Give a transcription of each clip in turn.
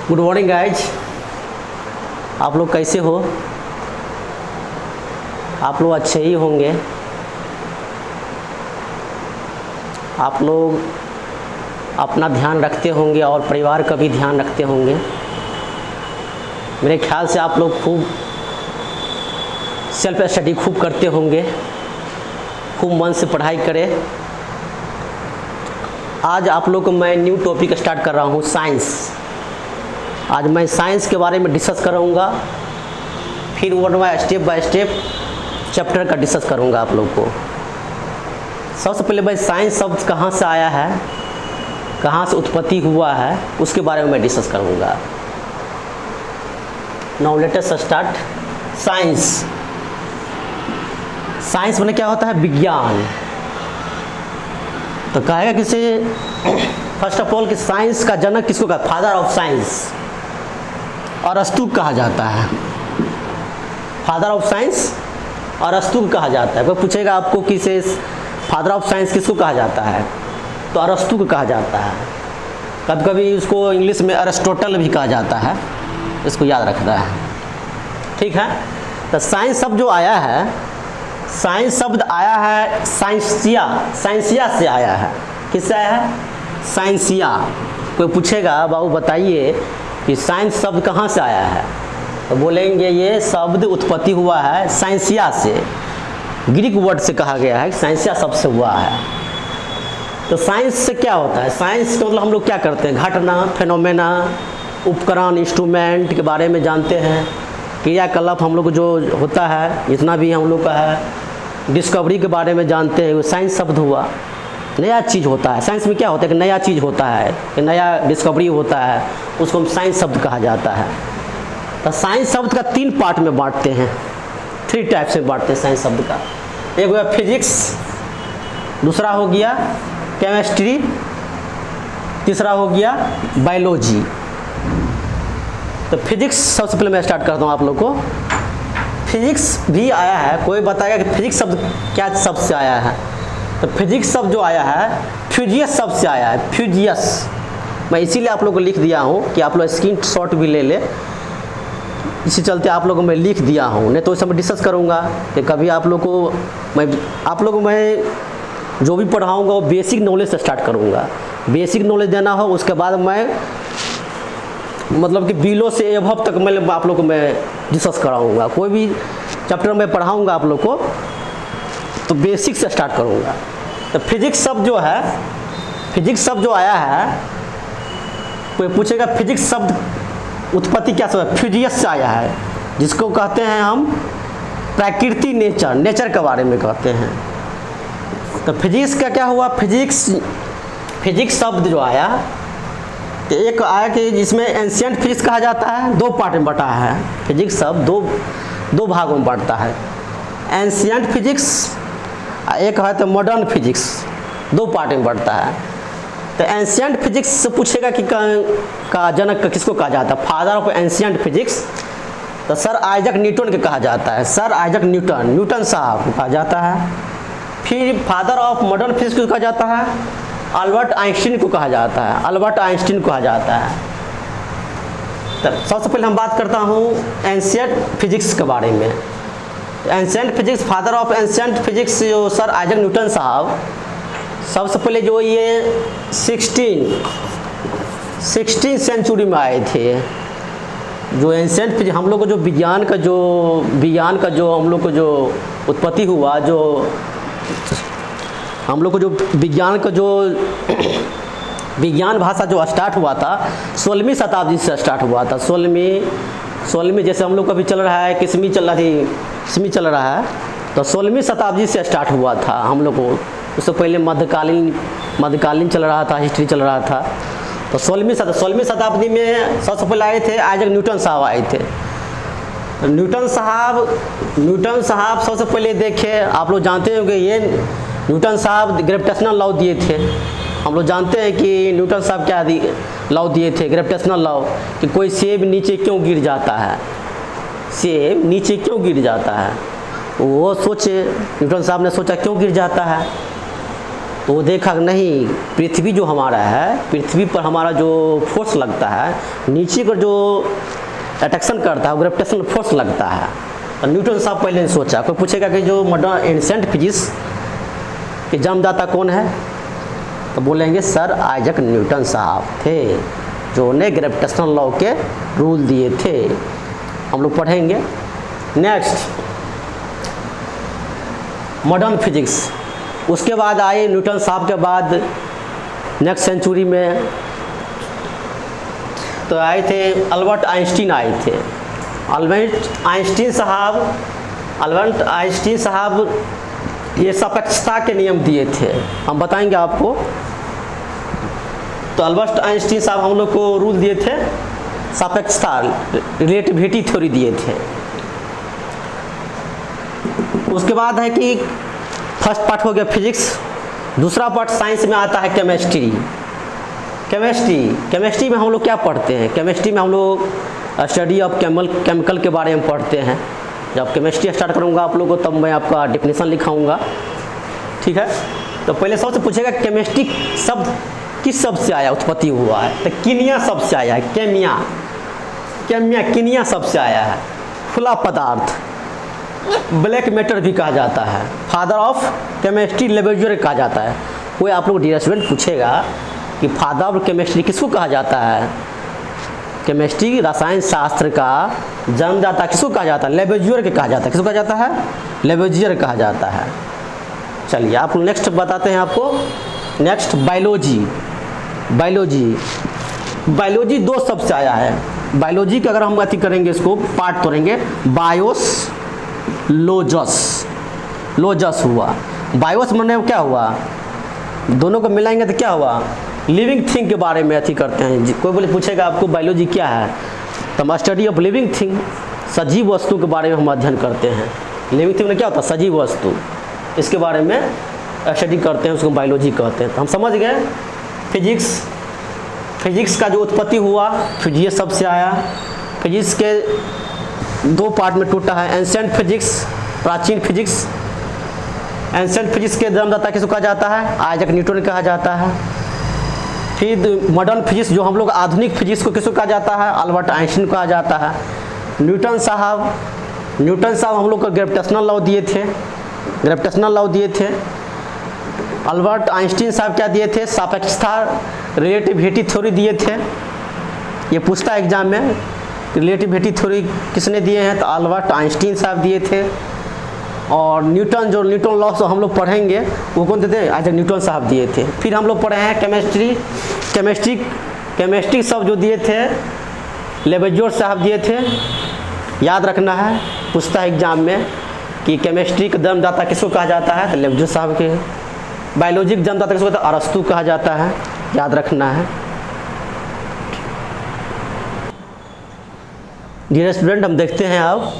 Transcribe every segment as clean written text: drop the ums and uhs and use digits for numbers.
Good morning guys. आप लोग कैसे हो? आप लोग अच्छे ही होंगे। आप लोग अपना ध्यान रखते होंगे और परिवार का भी ध्यान रखते होंगे। मेरे ख्याल से आप लोग खूब सेल्फ स्टडी खूब करते होंगे, खूब मन से पढ़ाई करें। आज आप लोग को मैं न्यू टॉपिक स्टार्ट कर रहा हूँ, साइंस। आज मैं साइंस के बारे में डिस्कस करूँगा, फिर स्टेप बाय स्टेप चैप्टर का डिस्कस करूँगा आप लोग को। सबसे पहले मैं साइंस शब्द कहाँ से आया है, कहाँ से उत्पत्ति हुआ है, उसके बारे में मैं डिस्कस करूँगा। Now let us start. Science. Science माने क्या होता है? विज्ञान। तो कहेगा किसे फर्स्ट ऑफ ऑल कि साइंस का जनक किसको कहा? फादर ऑफ साइंस अरस्तु कहा जाता है। फादर ऑफ साइंस अरस्तु कहा जाता है। कोई पूछेगा आपको कि से फादर ऑफ साइंस किसको कहा जाता है, तो अरस्तु को कहा जाता है। कभी कभी उसको इंग्लिश में अरिस्टोटल भी कहा जाता है, इसको याद रखना है, ठीक है। तो साइंस शब्द जो आया है, साइंस शब्द आया है साइंसिया। साइंसिया से आया है। किससे आया है? साइंसिया। कोई पूछेगा बाबू बताइए कि साइंस शब्द कहाँ से आया है, तो बोलेंगे ये शब्द उत्पत्ति हुआ है साइंसिया से। ग्रीक वर्ड से कहा गया है, साइंसिया शब्द से हुआ है। तो साइंस से क्या होता है? साइंस का मतलब हम लोग क्या करते हैं? घटना, फेनोमेना, उपकरण, इंस्ट्रूमेंट के बारे में जानते हैं। क्रियाकलाप हम लोग जो होता है, जितना भी हम लोग का है, डिस्कवरी के बारे में जानते हैं। वो साइंस शब्द हुआ। नया चीज़ होता है साइंस में। क्या होता है कि नया चीज़ होता है, कि नया डिस्कवरी होता है, उसको हम साइंस शब्द कहा जाता है। तो साइंस शब्द का 3 पार्ट में बांटते हैं, 3 टाइप से बांटते हैं साइंस शब्द का। एक हो गया फिजिक्स, दूसरा हो गया केमिस्ट्री, तीसरा हो गया बायोलॉजी। तो फिजिक्स सबसे पहले मैं स्टार्ट करता हूँ आप लोग को। फिजिक्स भी आया है। कोई बताएगा कि फिजिक्स शब्द क्या शब्द से आया है? तो फिजिक्स शब्द जो आया है फ्यूजियस शब्द से आया है। फ्यूजियस मैं इसीलिए आप लोग को लिख दिया हूँ कि आप लोग स्क्रीन शॉट भी ले ले। इसी चलते आप लोगों को मैं लिख दिया हूँ, नहीं तो इस समय डिस्कस करूँगा कि कभी आप लोग को मैं जो भी पढ़ाऊँगा वो बेसिक नॉलेज से स्टार्ट करूँगा। बेसिक नॉलेज देना हो, उसके बाद मैं मतलब कि बिलो से एभव तक मैं आप लोग को मैं डिस्कस कराऊँगा। कोई भी चैप्टर में पढ़ाऊँगा आप लोग को तो बेसिक से स्टार्ट करूँगा। तो फिजिक्स शब्द जो है, फिजिक्स शब्द जो आया है, कोई पूछेगा फिजिक्स शब्द उत्पत्ति क्या से? फ्यूजियस से आया है, जिसको कहते हैं हम प्रकृति, नेचर के बारे में कहते हैं। तो फिजिक्स का क्या हुआ? फिजिक्स शब्द जो आया, तो एक आया कि जिसमें एंशिएंट फिजिक्स कहा जाता है। 2 पार्ट में बटा है फिजिक्स शब्द, दो भागों में बढ़ता है। एंशिएंट फिजिक्स एक है तो मॉडर्न फिजिक्स, 2 पार्ट में बढ़ता है। तो एंशिएंट फिजिक्स से पूछेगा कि का जनक किसको कहा जाता है? फादर ऑफ एंशिएंट फिजिक्स तो सर आइजैक न्यूटन के कहा जाता है। सर आइजैक न्यूटन साहब को कहा जाता है। फिर फादर ऑफ मॉडर्न फिजिक्स को कहा जाता है, अल्बर्ट आइंस्टीन को कहा जाता है। अल्बर्ट आइंस्टीन को कहा जाता है। तब सबसे पहले हम बात करता हूँ एंशिएंट फिजिक्स के बारे में। Ancient physics, father of ancient physics जो सर आइजैक न्यूटन साहब, सबसे पहले जो ये 16 सेंचुरी में आए थे। जो एंशिएंट फिजिक्स हम लोग को जो विज्ञान का जो हम लोग को जो उत्पत्ति हुआ, जो हम लोग को जो विज्ञान भाषा जो स्टार्ट हुआ था 16वीं शताब्दी से स्टार्ट हुआ था। 16वीं जैसे हम लोग का भी चल रहा है, किस्मी चल रहा है, तो 16वीं शताब्दी से स्टार्ट हुआ था हम लोग को। उससे पहले मध्यकालीन चल रहा था, हिस्ट्री चल रहा था। तो 16वीं शताब्दी में सबसे पहले आए थे आइजैक न्यूटन साहब आए थे। न्यूटन साहब सबसे पहले देखे, आप लोग जानते होंगे ये न्यूटन साहब ग्रेविटेशनल लॉ दिए थे। हम लोग जानते हैं कि न्यूटन साहब क्या लॉ दिए थे? ग्रेविटेशनल लॉ, कि कोई सेब नीचे क्यों गिर जाता है, सेब नीचे क्यों गिर जाता है। वो सोचे, न्यूटन साहब ने सोचा क्यों गिर जाता है, तो वो देखा नहीं, पृथ्वी जो हमारा है, पृथ्वी पर हमारा जो फोर्स लगता है, नीचे का जो अट्रैक्शन करता है, ग्रेविटेशनल फोर्स लगता है। तो न्यूटन साहब पहले ने सोचा। कोई पूछेगा कि जो मॉडर्न एंशिएंट फिजिक्स के जन्मदाता कौन है, तो बोलेंगे सर आइजैक न्यूटन साहब थे, जो ने ग्रेविटेशनल लॉ के रूल दिए थे। हम लोग पढ़ेंगे। Next modern physics. उसके बाद आए न्यूटन साहब के बाद नेक्स्ट सेंचुरी में तो आए थे अल्बर्ट आइंस्टीन आए थे। अल्बर्ट आइंस्टीन साहब ये सापेक्षता के नियम दिए थे, हम बताएंगे आपको। तो अल्बर्ट आइंस्टीन साहब हम लोग को रूल दिए थे सापेक्षता, रिलेटिविटी थ्योरी दिए थे। उसके बाद है कि फर्स्ट पार्ट हो गया फिजिक्स, दूसरा पार्ट साइंस में आता है केमिस्ट्री। केमिस्ट्री में हम लोग क्या पढ़ते हैं? केमिस्ट्री में हम लोग स्टडी ऑफ केमिकल के बारे में पढ़ते हैं। जब केमिस्ट्री स्टार्ट करूँगा आप लोग को, तब मैं आपका डेफिनेशन लिखाऊंगा, ठीक है। तो पहले सबसे पूछेगा केमिस्ट्री शब्द किस शब्द से आया, उत्पत्ति हुआ है? तो कीनिया शब्द से आया है। कीनिया शब्द से आया है। खुला पदार्थ, ब्लैक मैटर भी कहा जाता है। फादर ऑफ केमिस्ट्री लेबोरेटरी कहा जाता है। कोई आप लोग डियर स्टूडेंट पूछेगा कि फादर ऑफ केमिस्ट्री किसको कहा जाता है? केमिस्ट्री रसायन शास्त्र का जन्मदाता किसको कहा जाता है? लेबोरेटरी कहा जाता है। किसको कहा जाता है? लेबोरेटरी कहा जाता है। चलिए आप नेक्स्ट बताते हैं आपको। नेक्स्ट बायोलॉजी दो शब्द से आया है। बायोलॉजी का अगर हम बात करेंगे, इसको पार्ट तोड़ेंगे, बायोस लोजस हुआ। बायोस माने क्या हुआ? दोनों को मिलाएंगे तो क्या हुआ? लिविंग थिंग के बारे में करते हैं। कोई बोले पूछेगा आपको बायोलॉजी क्या है, तो हम स्टडी ऑफ लिविंग थिंग, सजीव वस्तु के बारे में हम अध्ययन करते हैं। लिविंग थिंग में क्या होता है? सजीव वस्तु, इसके बारे में स्टडी करते हैं, उसको बायोलॉजी कहते हैं। तो हम समझ गए। फिजिक्स का जो उत्पत्ति हुआ फिजिक्स शब्द से आया। फिजिक्स के दो पार्ट में टूटा है, एंशिएंट फिजिक्स, प्राचीन फिजिक्स। एंशिएंट फिजिक्स के जन्मदाता किसको कहा जाता है? आइजैक न्यूटन कहा जाता है। फिर मॉडर्न फिजिक्स जो हम लोग आधुनिक फिजिक्स को किसको कहा जाता है? अल्बर्ट आइंस्टीन कहा जाता है। न्यूटन साहब हम लोग को ग्रेविटेशनल लॉ दिए थे। अल्बर्ट आइंस्टीन साहब क्या दिए थे? सापेक्षता, रिलेटिविटी थ्योरी दिए थे। ये पूछता है एग्जाम में, रिलेटिविटी थ्योरी किसने दिए हैं? तो अल्बर्ट आइंस्टीन साहब दिए थे। और न्यूटन लॉ जो हम लोग पढ़ेंगे वो कौन थे? आइजैक न्यूटन साहब दिए थे। फिर हम लोग पढ़े हैं केमिस्ट्री सब जो दिए थे लेबोरेटरी साहब दिए थे। याद रखना है, पूछता है एग्जाम में कि केमिस्ट्री का जन्मदाता किसको कहा जाता है? तो लेबोरेटरी साहब के। बायोलॉजी का जन्मदाता किसको कहता है? अरस्तु कहा जाता है। याद रखना है। डियर स्टूडेंट, हम देखते हैं अब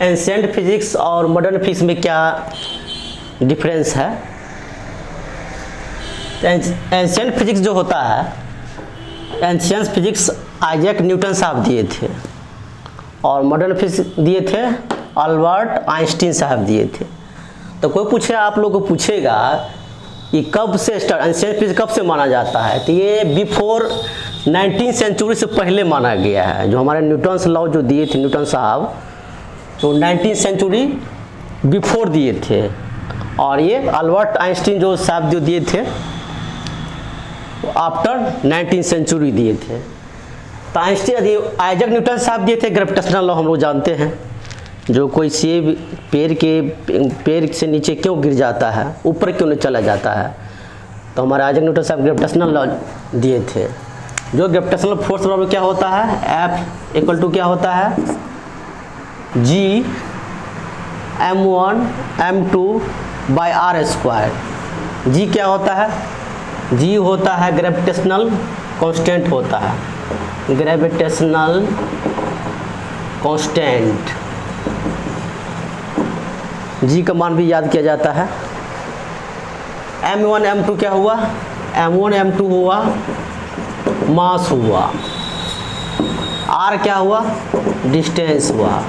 एंशिएंट फिजिक्स और मॉडर्न फिजिक्स में क्या डिफरेंस है। एंशिएंट फिजिक्स जो होता है, एंशिएंट फिजिक्स आइजैक न्यूटन साहब दिए थे, और मॉडर्न फिजिक्स दिए थे अल्बर्ट आइंस्टीन साहब दिए थे। तो कोई पूछे, आप लोग को पूछेगा कि कब से स्टार्ट, एंशिएंट फिजिक्स कब से माना जाता है? तो ये बिफोर 19वीं सेंचुरी से पहले माना गया है। जो हमारे न्यूटन लॉ जो दिए थे न्यूटन साहब, तो 19वीं सेंचुरी बिफोर दिए थे। और ये अल्बर्ट आइंस्टीन जो साहब जो दिए थे आफ्टर 19वीं सेंचुरी दिए थे। तो आइजैक न्यूटन साहब दिए थे ग्रेविटेशनल लॉ, हम लोग जानते हैं। जो कोई सेब पेड़ से नीचे क्यों गिर जाता है, ऊपर क्यों नहीं चला जाता है, तो हमारे आइजैक न्यूटन साहब ग्रेविटेशनल लॉ दिए थे। जो ग्रेविटेशनल फोर्स बराबर क्या होता है? F इक्वल टू क्या होता है? G m1 m2 by R square. G क्या होता है? जी होता है ग्रेविटेशनल कांस्टेंट होता है, ग्रेविटेशनल कांस्टेंट। जी का मान भी याद किया जाता है। m1 m2 क्या हुआ? m1 m2 हुआ मास हुआ, r क्या हुआ? डिस्टेंस हुआ।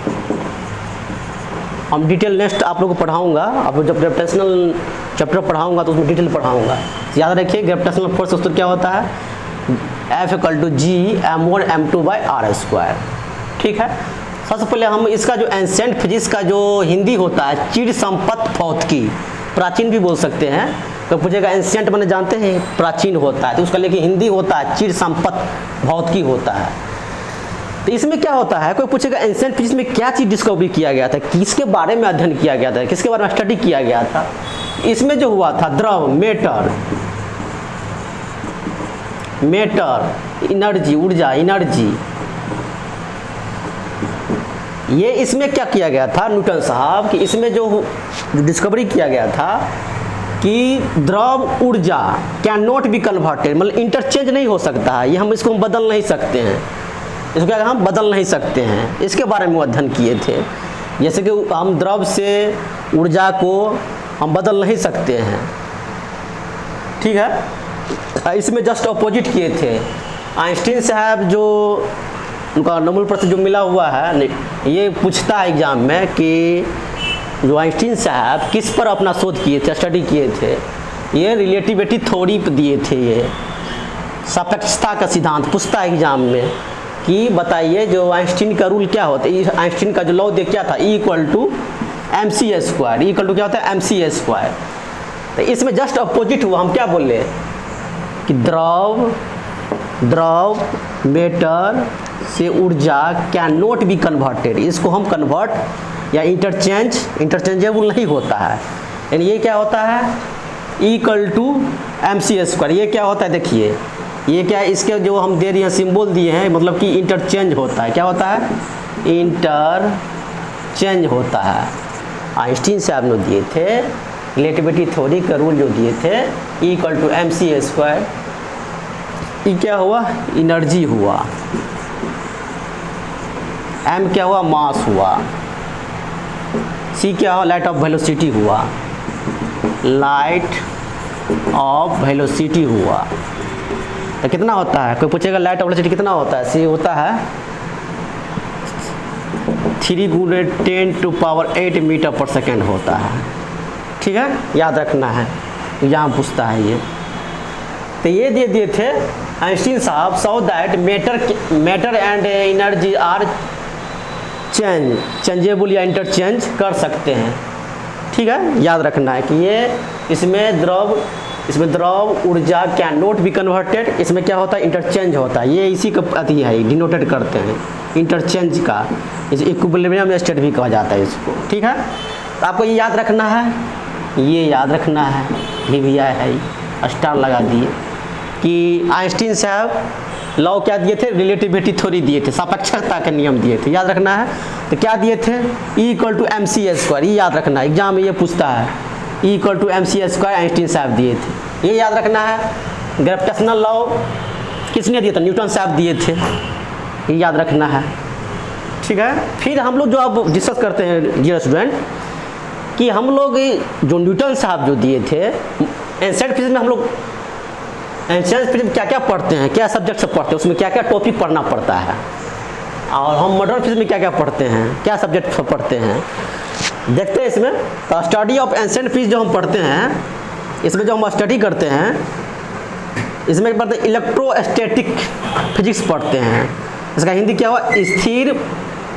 हम डिटेल नेक्स्ट आप लोगों को पढ़ाऊंगा। आप जब ग्रेविटेशनल चैप्टर पढ़ाऊंगा तो उसमें डिटेल पढ़ाऊंगा। याद रखिए ग्रेविटेशनल फोर्स सूत्र क्या होता है, F = G(m1m2/r²). ठीक है, सबसे पहले हम इसका जो एंशिएंट फिजिक्स का जो हिंदी होता है चिर संपत्त भौतिकी, प्राचीन भी बोल सकते हैं। तो पूछेगा एंशिएंट मैंने जानते हैं प्राचीन होता है, तो उसका लेकिन हिंदी होता है चिर संपत्त भौतिकी होता है। तो इसमें क्या होता है, कोई पूछेगा एंशिएंट फिजिक्स में क्या चीज़ डिस्कवरी किया गया था, किसके बारे में अध्ययन किया गया था, किसके बारे में स्टडी किया गया था। इसमें जो हुआ था द्रव, मैटर, एनर्जी, ऊर्जा, एनर्जी, ये इसमें क्या किया गया था न्यूटन साहब कि इसमें जो डिस्कवरी किया गया था कि द्रव ऊर्जा कैन नॉट बी कन्वर्टेड, मतलब इंटरचेंज नहीं हो सकता है, ये हम इसको बदल नहीं सकते हैं, इसको क्या हम बदल नहीं सकते हैं, इसके बारे में वो अध्ययन किए थे। जैसे कि हम द्रव से ऊर्जा को हम बदल नहीं सकते हैं, ठीक है। इसमें जस्ट अपोजिट किए थे आइंस्टीन साहब, जो उनका नोबेल प्राइज जो मिला हुआ है, ये पूछता है एग्जाम में कि जो आइंस्टीन साहब किस पर अपना शोध किए थे, स्टडी किए थे, ये रिलेटिविटी थ्योरी पर दिए थे, ये सापेक्षता का सिद्धांत पूछता है एग्जाम में कि बताइए जो आइंस्टीन का रूल क्या होता है, आइंस्टीन का जो लॉ दे क्या था, E = mc², E = क्या होता है mc²। तो इसमें जस्ट अपोजिट हुआ, हम क्या बोले कि द्रव मैटर से ऊर्जा कैन नॉट बी कन्वर्टेड, इसको हम कन्वर्ट या इंटरचेंजेबल नहीं होता है। यानी ये क्या होता है E = mc², ये क्या होता है देखिए, ये क्या है, इसके जो हम दे दिए हैं सिंबल दिए हैं, मतलब कि इंटरचेंज होता है, क्या होता है इंटरचेंज होता है। आइंस्टीन साहब ने दिए थे रिलेटिविटी थ्योरी का रूल जो दिए थे E = mc², ये क्या हुआ एनर्जी हुआ, M क्या हुआ मास हुआ, C क्या हुआ लाइट ऑफ वेलोसिटी हुआ, लाइट ऑफ वेलोसिटी हुआ। तो कितना होता है, कोई पूछेगा लाइट ऑफ वेलोसिटी कितना होता है, C होता है 3 × 10⁸ मीटर/सेकेंड होता है। ठीक है, याद रखना है, एग्जाम पूछता है ये। तो ये दे दिए थे आइंस्टीन साहब, so that matter and energy are changeable या इंटरचेंज कर सकते हैं। ठीक है, याद रखना है कि ये इसमें द्रव ऊर्जा कैन नॉट बी कन्वर्टेड, इसमें क्या होता है इंटरचेंज होता है, ये इसी का अति है डिनोटेड करते हैं इंटरचेंज का, इसे इक्विलिब्रियम स्टेट भी कहा जाता है इसको। ठीक है, तो आपको ये याद रखना है, ये याद रखना है, भी है स्टार लगा दिए कि आइंस्टीन साहब लॉ क्या दिए थे, रिलेटिविटी थ्योरी दिए थे, सापेक्षता के नियम दिए थे, याद रखना है। तो क्या दिए थे E = mc², ये याद रखना है, एग्जाम में ये पूछता है E = mc² आइंस्टीन साहब दिए थे, ये याद रखना है। ग्रेविटेशनल लॉ किसने दिया था, न्यूटन साहब दिए थे, ये याद रखना है। ठीक है, फिर हम लोग जो अब डिस्कस करते हैं डियर स्टूडेंट कि हम लोग जो न्यूटन साहब जो दिए थे एंशिएंट फिजिक्स में, हम लोग एंशिएंट फिजिक्स में क्या क्या पढ़ते हैं, क्या सब्जेक्ट से पढ़ते हैं, उसमें क्या क्या टॉपिक पढ़ना पड़ता है, और हम मॉडर्न फिजिक्स में क्या क्या पढ़ते हैं, क्या सब्जेक्ट पढ़ते हैं, देखते हैं इसमें। तो स्टडी ऑफ एंशिएंट फिजिक्स जो हम पढ़ते हैं, इसमें जो हम स्टडी करते हैं, इसमें पढ़ते हैं इलेक्ट्रोस्टैटिक फिजिक्स पढ़ते हैं, इसका हिंदी क्या हुआ स्थिर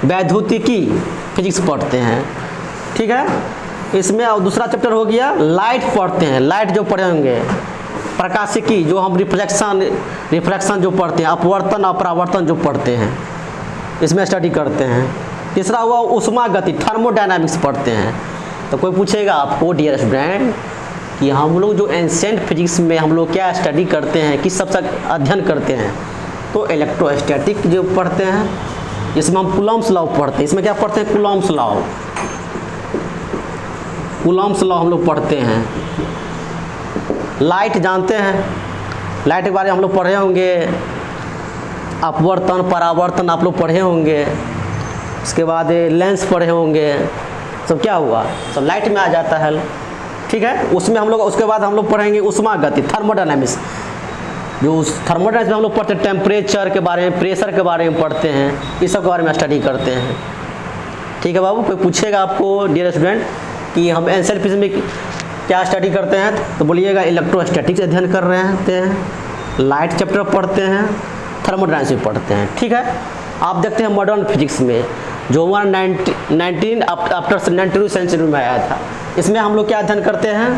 वैद्युतिकी फिजिक्स पढ़ते हैं। ठीक है, इसमें और दूसरा चैप्टर हो गया लाइट पढ़ते हैं, लाइट जो पढ़े होंगे, प्रकाशिकी जो हम रिफ्लेक्शन जो पढ़ते हैं, अपवर्तन और परावर्तन जो पढ़ते हैं, इसमें स्टडी करते हैं। तीसरा हुआ उष्मा गति थर्मोडायनामिक्स पढ़ते हैं। तो कोई पूछेगा आपको डियर स्टूडेंट कि हम लोग जो एंशिएंट फिजिक्स में हम लोग क्या स्टडी करते हैं, किस सबसे अध्ययन करते हैं, तो इलेक्ट्रोस्टैटिक जो पढ़ते हैं, इसमें हम कूलॉम्स लॉ पढ़ते हैं, इसमें क्या पढ़ते हैं कूलॉम्स लॉ हम लोग पढ़ते हैं। लाइट जानते हैं, लाइट के बारे में हम लोग पढ़े होंगे, अपवर्तन परावर्तन आप लोग पढ़े होंगे, उसके बाद लेंस पढ़े होंगे, सब क्या हुआ सब लाइट में आ जाता है। ठीक है, उसमें हम लोग उसके बाद हम लोग पढ़ेंगे उष्मा गति थर्मोडायनामिक्स, जो थर्मोडायनामिक्स में हम लोग पढ़ते हैं टेम्परेचर के बारे में, प्रेशर के बारे में पढ़ते हैं, इस सब के बारे में स्टडी करते हैं। ठीक है बाबू, कोई पूछेगा आपको डियर स्टूडेंट कि हम एंशिएंट फिजिक्स में क्या स्टडी करते हैं तो बोलिएगा इलेक्ट्रोस्टैटिक्स अध्ययन कर रहे हैं, लाइट चैप्टर पढ़ते हैं, थर्मोडायनामिक्स पढ़ते हैं। ठीक है, आप देखते हैं मॉडर्न फिजिक्स में जो हमारा 19 आफ्टर 92 सेंचुरी में आया था, इसमें हम लोग क्या अध्ययन करते हैं,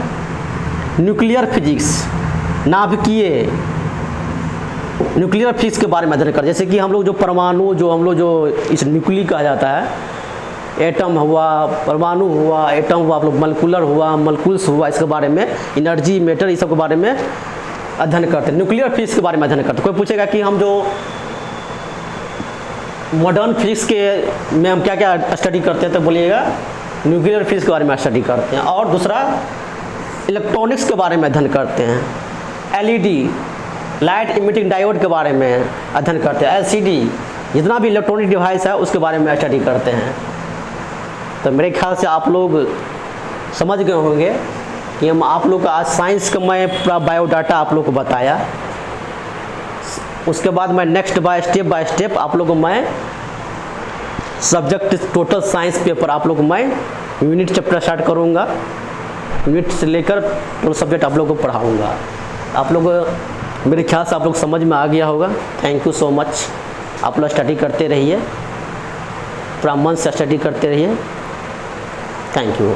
न्यूक्लियर फिजिक्स, नाभिकीय न्यूक्लियर फिजिक्स के बारे में अध्ययन करते हैं। जैसे कि हम लोग जो परमाणु जो इस न्यूक्ली कहा जाता है, एटम हुआ, परमाणु हुआ, एटम हुआ, आप लोग मॉलिक्यूलर हुआ, मॉलिक्यूल्स हुआ, इसके बारे में एनर्जी, मैटर, इस सब के बारे में अध्ययन करते हैं, न्यूक्लियर फिजिक्स के बारे में अध्ययन करते हैं। कोई पूछेगा कि हम जो मॉडर्न फिजिक्स के में हम क्या क्या स्टडी करते हैं तो बोलिएगा न्यूक्लियर फिजिक्स के बारे में स्टडी करते हैं। और दूसरा इलेक्ट्रॉनिक्स के बारे में अध्ययन करते हैं, एलईडी लाइट इमिटिंग डायोड के बारे में अध्ययन करते हैं, एलसीडी, जितना भी इलेक्ट्रॉनिक डिवाइस है उसके बारे में स्टडी करते हैं। तो मेरे ख्याल से आप लोग समझ गए होंगे कि हम आप लोग का आज साइंस का मैं पूरा बायोडाटा आप लोग को बताया। उसके बाद मैं नेक्स्ट बाय स्टेप आप लोग को मैं सब्जेक्ट टोटल साइंस पेपर आप लोग को मैं यूनिट चैप्टर स्टार्ट करूँगा, यूनिट से लेकर टोटल सब्जेक्ट आप लोग को पढ़ाऊँगा। आप लोग मेरे ख्याल से आप लोग समझ में आ गया होगा। Thank you so much. आप लोग स्टडी करते रहिए, पूरा मन से स्टडी करते रहिए। Thank you.